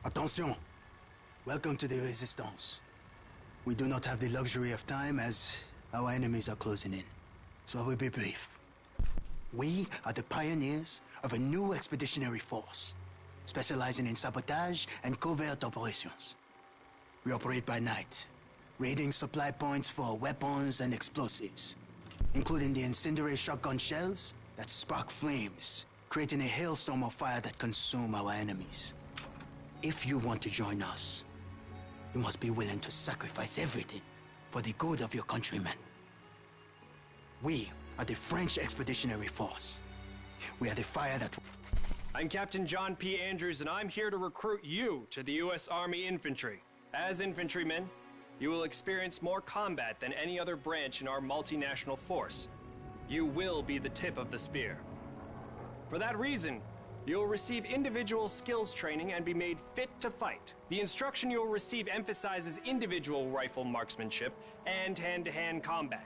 Attention! Welcome to the Resistance. We do not have the luxury of time as our enemies are closing in. So I will be brief. We are the pioneers of a new expeditionary force, specializing in sabotage and covert operations. We operate by night, raiding supply points for weapons and explosives, including the incendiary shotgun shells that spark flames, creating a hailstorm of fire that consume our enemies. If you want to join us, you must be willing to sacrifice everything for the good of your countrymen. We are the French Expeditionary Force. We are the fire that... I'm Captain John P. Andrews, and I'm here to recruit you to the U.S. Army Infantry. As infantrymen, you will experience more combat than any other branch in our multinational force. You will be the tip of the spear. For that reason, you'll receive individual skills training and be made fit to fight. The instruction you'll receive emphasizes individual rifle marksmanship and hand-to-hand combat,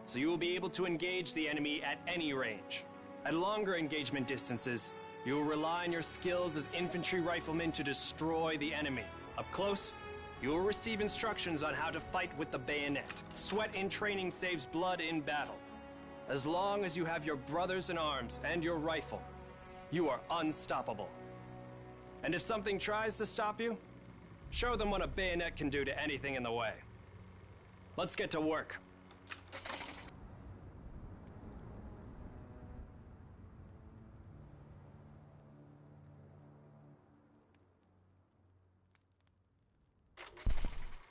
so you will be able to engage the enemy at any range. At longer engagement distances, you will rely on your skills as infantry riflemen to destroy the enemy. Up close, you will receive instructions on how to fight with the bayonet. Sweat in training saves blood in battle. As long as you have your brothers in arms and your rifle, you are unstoppable. And if something tries to stop you, show them what a bayonet can do to anything in the way. Let's get to work.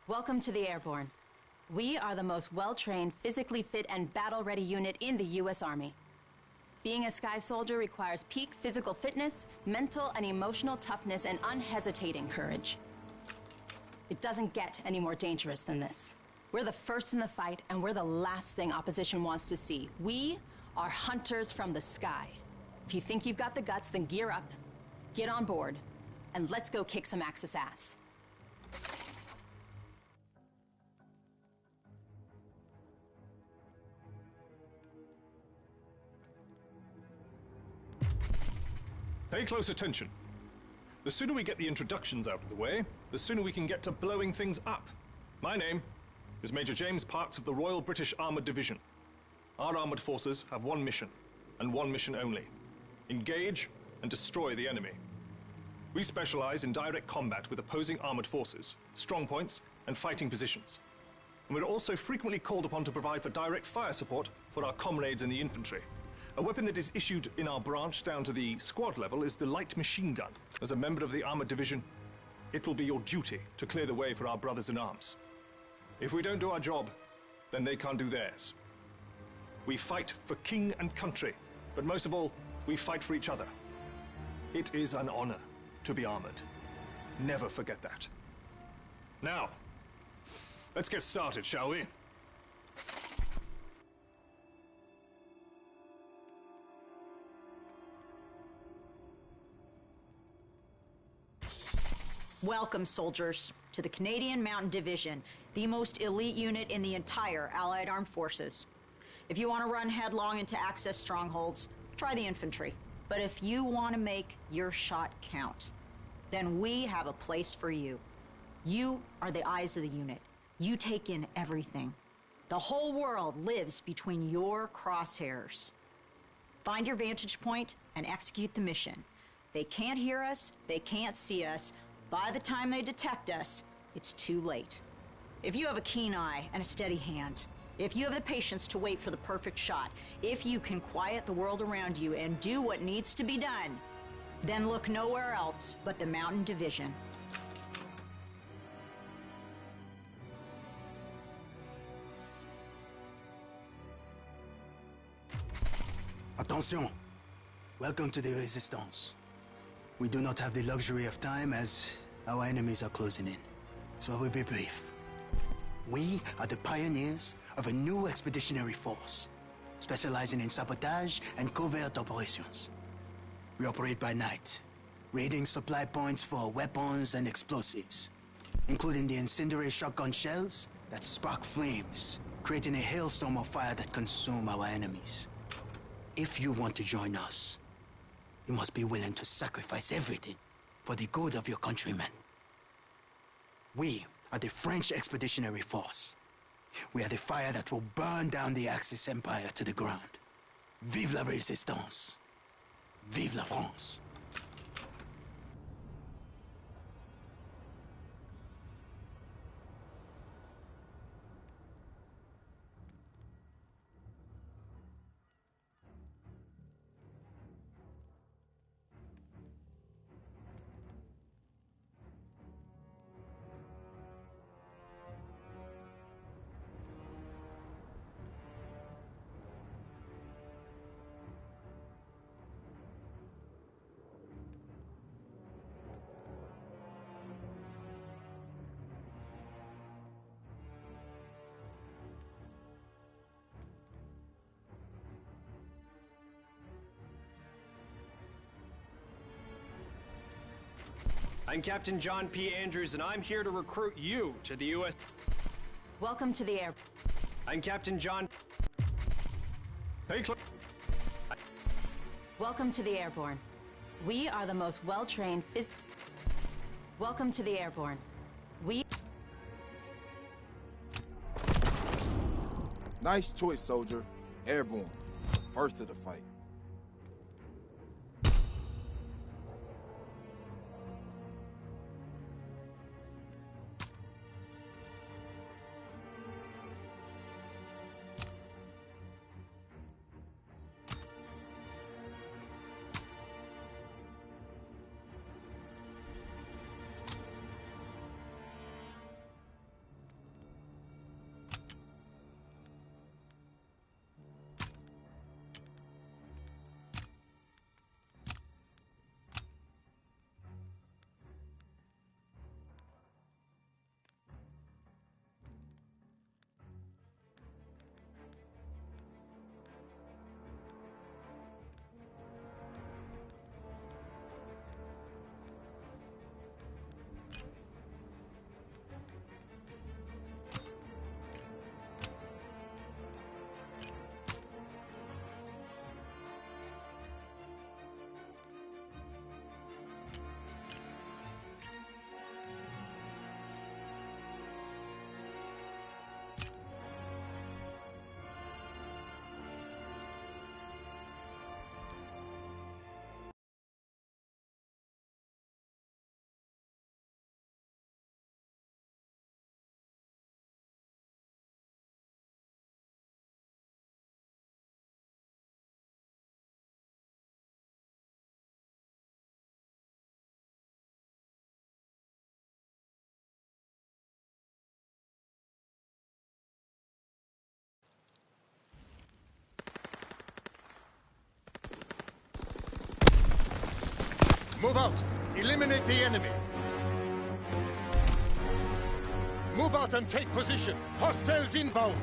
Welcome to the Airborne. We are the most well-trained, physically fit, and battle-ready unit in the U.S. Army. Being a Sky Soldier requires peak physical fitness, mental and emotional toughness, and unhesitating courage. It doesn't get any more dangerous than this. We're the first in the fight, and we're the last thing opposition wants to see. We are hunters from the sky. If you think you've got the guts, then gear up, get on board, and let's go kick some Axis ass. Pay close attention. The sooner we get the introductions out of the way, the sooner we can get to blowing things up. My name is Major James Parks of the Royal British Armoured Division. Our armoured forces have one mission, and one mission only: engage and destroy the enemy. We specialize in direct combat with opposing armoured forces, strong points, and fighting positions. And we're also frequently called upon to provide for direct fire support for our comrades in the infantry. A weapon that is issued in our branch down to the squad level is the light machine gun. As a member of the Armoured Division, it will be your duty to clear the way for our brothers in arms. If we don't do our job, then they can't do theirs. We fight for king and country, but most of all, we fight for each other. It is an honor to be armored. Never forget that. Now, let's get started, shall we? Welcome, soldiers, to the Canadian Mountain Division, the most elite unit in the entire Allied Armed Forces. If you want to run headlong into Axis strongholds, try the infantry. But if you want to make your shot count, then we have a place for you. You are the eyes of the unit. You take in everything. The whole world lives between your crosshairs. Find your vantage point and execute the mission. They can't hear us, they can't see us. By the time they detect us, it's too late. If you have a keen eye and a steady hand, if you have the patience to wait for the perfect shot, if you can quiet the world around you and do what needs to be done, then look nowhere else but the Mountain Division. Attention! Welcome to the Resistance. We do not have the luxury of time as our enemies are closing in. So I will be brief. We are the pioneers of a new expeditionary force, specializing in sabotage and covert operations. We operate by night, raiding supply points for weapons and explosives, including the incendiary shotgun shells that spark flames, creating a hailstorm of fire that consume our enemies. If you want to join us, you must be willing to sacrifice everything for the good of your countrymen. We are the French Expeditionary Force. We are the fire that will burn down the Axis Empire to the ground. Vive la Résistance! Vive la France! I'm Captain John P. Andrews, and I'm here to recruit you to the U.S. Welcome to the air. I'm Captain John. Pay close. Welcome to the Airborne. We are the most well-trained Welcome to the Airborne. We... Nice choice, soldier. Airborne. First to the fight. Move out! Eliminate the enemy! Move out and take position! Hostiles inbound!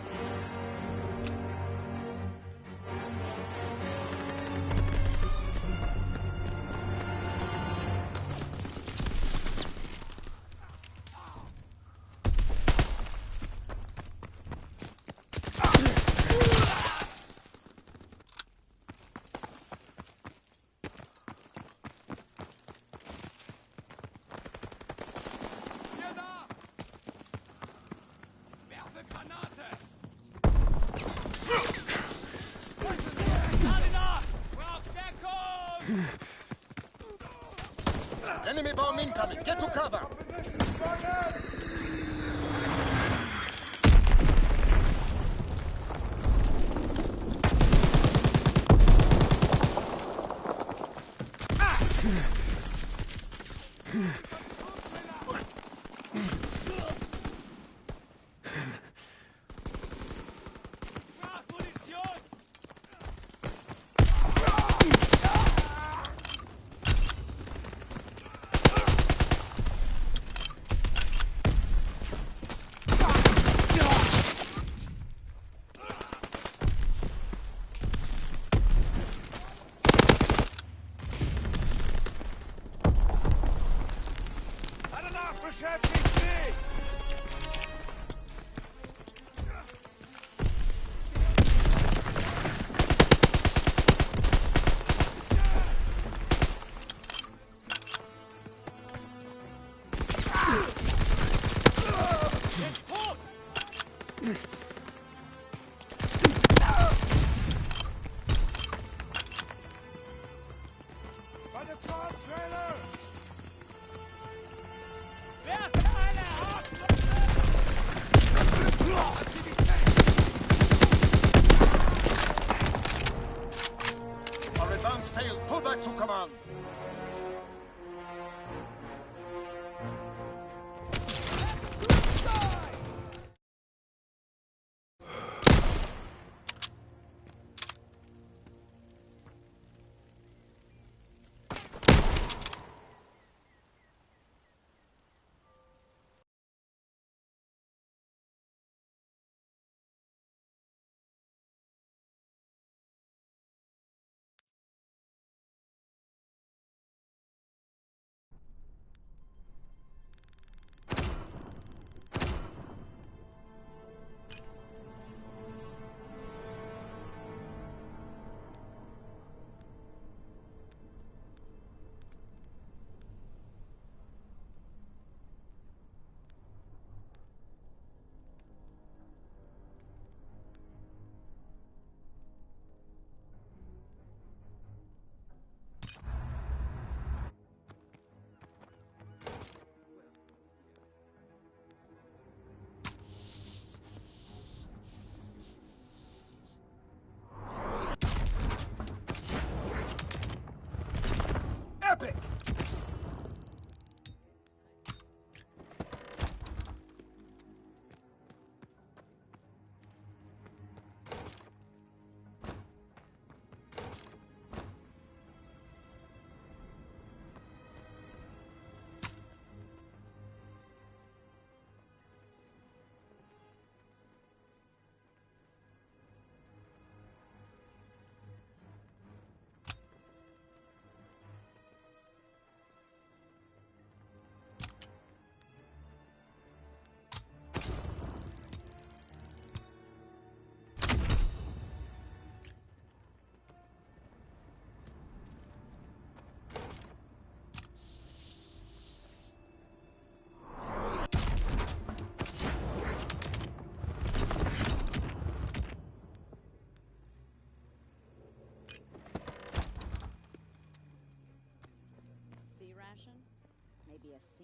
Enemy bomb incoming! Get to cover!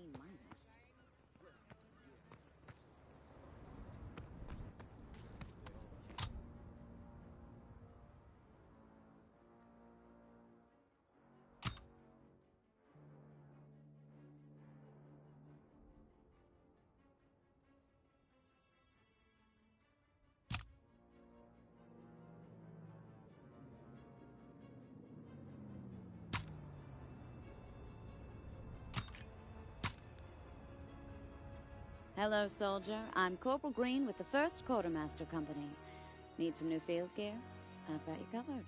C-minus. Hello, soldier. I'm Corporal Green with the 1st Quartermaster Company. Need some new field gear? I've got you covered.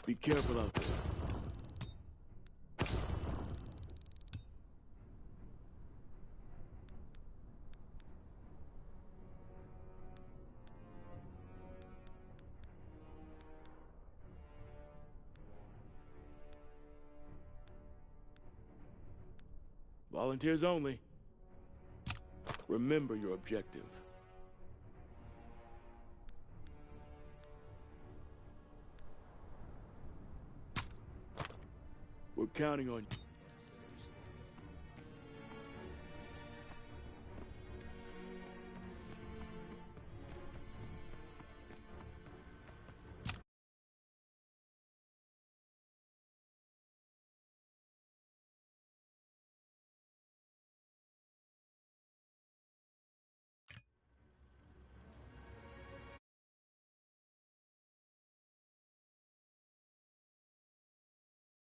Be careful out there. Volunteers only. Remember your objective. We're counting on you.